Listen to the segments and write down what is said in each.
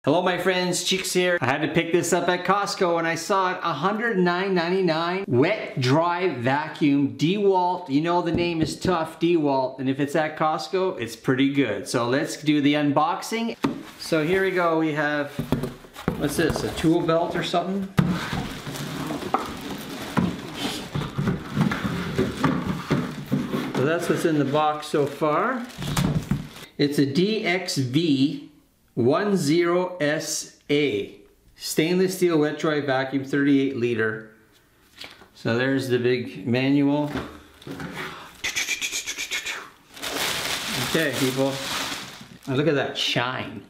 Hello my friends, Cheeks here. I had to pick this up at Costco and I saw it $109.99. Wet dry vacuum DeWalt. You know the name is tough, DeWalt, and if it's at Costco, it's pretty good. So let's do the unboxing. So here we go, we have, what's this, a tool belt or something? So that's what's in the box so far. It's a DXV10SA. Stainless steel wet dry vacuum, 38 liter. So there's the big manual. Okay, people. Now look at that shine.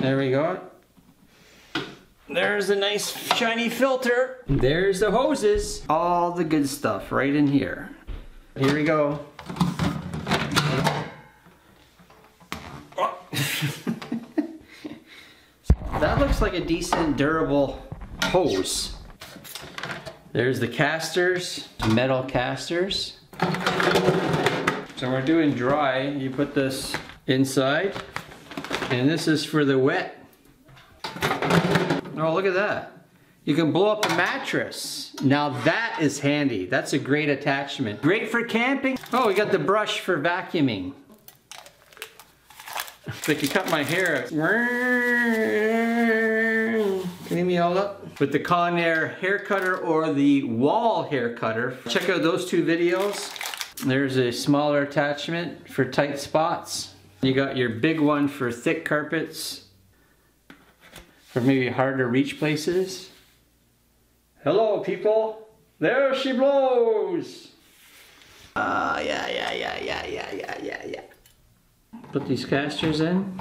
There we go. There's a nice shiny filter. There's the hoses. All the good stuff right in here. Here we go. That looks like a decent durable hose. There's the casters, metal casters. So we're doing dry. You put this inside, and this is for the wet. Oh, look at that. You can blow up the mattress. Now that is handy. That's a great attachment. Great for camping. Oh, we got the brush for vacuuming. So I can cut my hair. Clean me all up. With the Conair hair cutter or the wall hair cutter. Check out those two videos. There's a smaller attachment for tight spots. You got your big one for thick carpets. For maybe hard to reach places. Hello people, there she blows. Yeah. Put these casters in.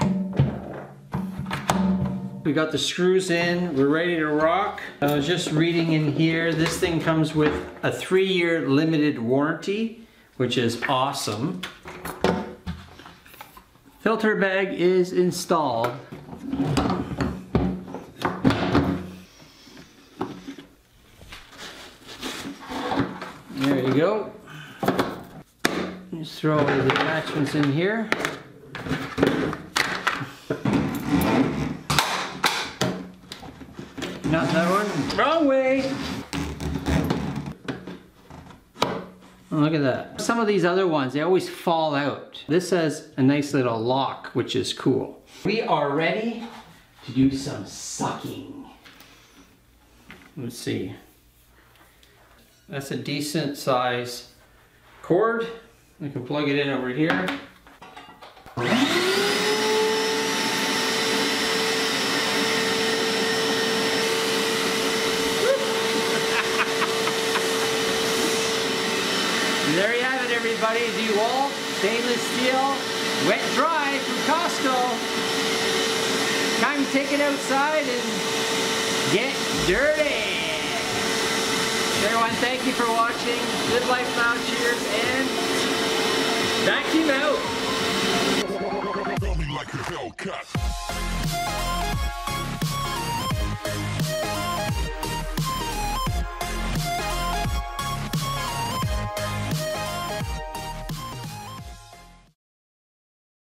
We got the screws in, we're ready to rock. I was just reading in here, this thing comes with a 3-year limited warranty, which is awesome. Filter bag is installed. There you go. Just throw away the attachments in here. Not that one. Wrong way! Oh, look at that. Some of these other ones, they always fall out. This has a nice little lock, which is cool. We are ready to do some sucking. Let's see. That's a decent size cord. We can plug it in over here. There you have it, everybody. DeWalt stainless steel wet dry from Costco. Time to take it outside and get dirty. Everyone, thank you for watching. Live life now, cheers, and vacuum out.